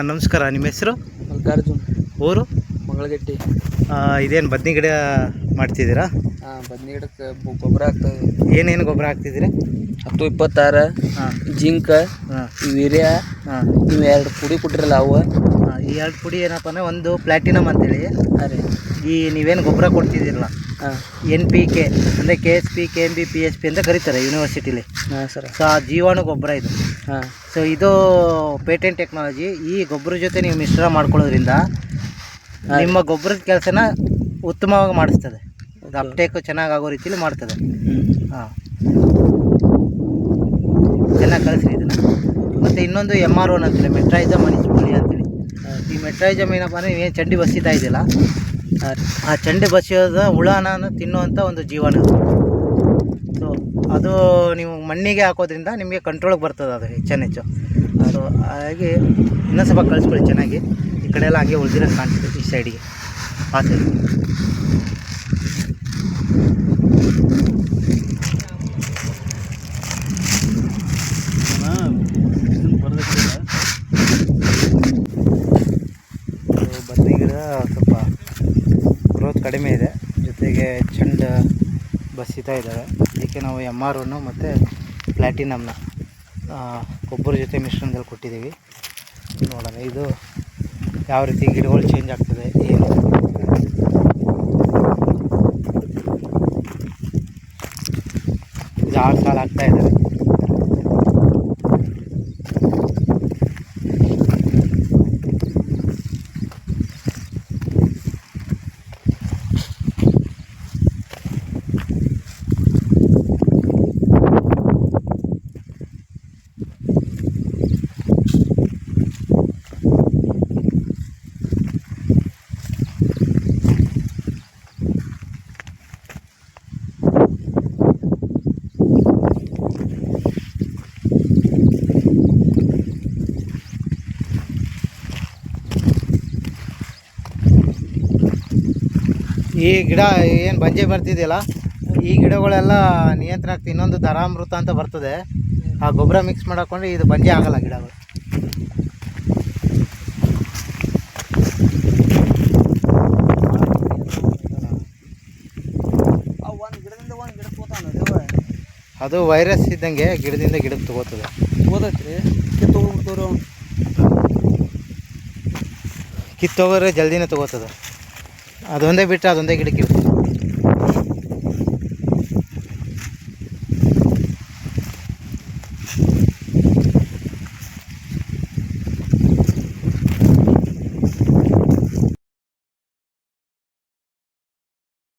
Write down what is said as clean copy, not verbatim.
ನಮಸ್ಕಾರ. ನಿಮ್ಮ ಹೆಸರು? ಮಲ್ಲಿಕಾರ್ಜುನ್. ಊರು? ಮಂಗಳಗಟ್ಟಿ. ಇದೇನು ಬದ್ನಿ ಗಿಡ ಮಾಡ್ತಿದ್ದೀರಾ? ಬದ್ನಿ ಗಿಡಕ್ಕೆ ಗೊಬ್ಬರ ಆಗ್ತದೆ. ಏನೇನು ಗೊಬ್ಬರ ಹಾಕ್ತಿದ್ದೀರಿ? 10-26 ಜಿಂಕ್, ವೀರ್ಯ, ನೀವು 2 ಪುಡಿ ಕೊಟ್ಟಿರಲ್ಲ ಅವು. ಈ 2 ಪುಡಿ ಏನಪ್ಪ ಅಂದರೆ, ಒಂದು ಪ್ಲಾಟಿನಮ್ ಅಂತೇಳಿ. ರೀ ಈ ನೀವೇನು ಗೊಬ್ಬರ ಕೊಡ್ತಿದ್ದೀರಲ್ಲ, NPK ಅಂದರೆ KSP KMB PSP ಅಂತ ಕರೀತಾರೆ ಯೂನಿವರ್ಸಿಟಿಲಿ. ಸರ್. ಸೊ ಆ ಜೀವಾಣು ಗೊಬ್ಬರ ಇದು. ಸೊ ಇದು ಪೇಟೆಂಟ್ ಟೆಕ್ನಾಲಜಿ. ಈ ಗೊಬ್ಬರ ಜೊತೆ ನೀವು ಮಿಶ್ರಣ ಮಾಡ್ಕೊಳ್ಳೋದ್ರಿಂದ ನಿಮ್ಮ ಗೊಬ್ಬರದ ಕೆಲಸನ ಉತ್ತಮವಾಗಿ ಮಾಡಿಸ್ತದೆ. ಅದು ಅಪ್ಟೇಕು ಚೆನ್ನಾಗಿ ಆಗೋ ರೀತಿಯಲ್ಲಿ ಮಾಡ್ತದೆ. ಚೆನ್ನಾಗಿ ಕಳಿಸ್ರಿ ಇದನ್ನು. ಮತ್ತು ಇನ್ನೊಂದು MR1 ಅಂತೇಳಿ, ಮೆಟ್ರೈಸಮ್ ಅನಿಸ್ಪೋಲಿ ಅಂತೇಳಿ. ಈ ಮೆಟ್ರೈಸಮ್ ಏನಪ್ಪ ಅಂದರೆ, ನೀವೇನು ಚಂಡಿ ಬಸಿತಾ ಇದೆಯಲ್ಲ, ಆ ಚಂಡಿ ಬಸಿಯೋದ ಹುಳನ ತಿನ್ನುವಂಥ ಒಂದು ಜೀವಾಣು. ಸೊ ಅದು ನೀವು ಮಣ್ಣಿಗೆ ಹಾಕೋದ್ರಿಂದ ನಿಮಗೆ ಕಂಟ್ರೋಲಿಗೆ ಬರ್ತದೆ ಅದು ಹೆಚ್ಚು. ಸೊ ಹಾಗಾಗಿ ಇನ್ನೂ ಸ್ವಲ್ಪ ಕಳಿಸ್ಕೊಳ್ಳಿ ಚೆನ್ನಾಗಿ. ಈ ಕಡೆ ಎಲ್ಲ ಹಾಗೆ ಉಳಿದಿರೋದು ಕಾಣಿಸ್ತದೆ, ಈ ಸೈಡಿಗೆ, ಆ ಸೈಡ್. ಬದ್ನಿ ಗಿಡ ಸ್ವಲ್ಪ ಗ್ರೋತ್ ಕಡಿಮೆ ಇದೆ, ಜೊತೆಗೆ ಚೆಂಡು ಬಸಿತಾ ಇದ್ದಾವೆ. ಅದಕ್ಕೆ ನಾವು MR1 ಮತ್ತು ಪ್ಲ್ಯಾಟಿನಮ್ನ ಗೊಬ್ಬರ ಜೊತೆ ಮಿಶ್ರಣದಲ್ಲಿ ಕೊಟ್ಟಿದ್ದೀವಿ. ನೋಡೋಣ ಇದು ಯಾವ ರೀತಿ ಗಿಡಗಳು ಚೇಂಜ್ ಆಗ್ತದೆ ಏನು. ಇದು 6 ಸಾಲ ಆಗ್ತಾ ಇದ್ದಾವೆ. ಈ ಗಿಡ ಏನು ಬಂಜೆ ಬರ್ತಿದೆಯಲ್ಲ, ಈ ಗಿಡಗಳೆಲ್ಲ ನಿಯಂತ್ರಣ ಆಗ್ತದೆ. ಇನ್ನೊಂದು ಧರಾಮೃತ ಅಂತ ಬರ್ತದೆ, ಆ ಗೊಬ್ಬರ ಮಿಕ್ಸ್ ಮಾಡಾಕೊಂಡ್ರೆ ಇದು ಬಂಜೆ ಆಗಲ್ಲ ಗಿಡಗಳು. ಅದು ವೈರಸ್ ಇದ್ದಂಗೆ ಗಿಡದಿಂದ ಗಿಡಕ್ಕೆ ತಗೋತದೆ. ಓದೈತ್ರಿ ಕಿತ್ತೋಗ್ಬಿಡ್ತವ್ರು. ಕಿತ್ತೋಗೋದ್ರೆ ಜಲ್ದಿನೇ ತಗೋತದೆ. ಅದೊಂದೇ ಬಿಟ್ಟರೆ ಅದೊಂದೇ ಗಿಡಕ್ಕೆ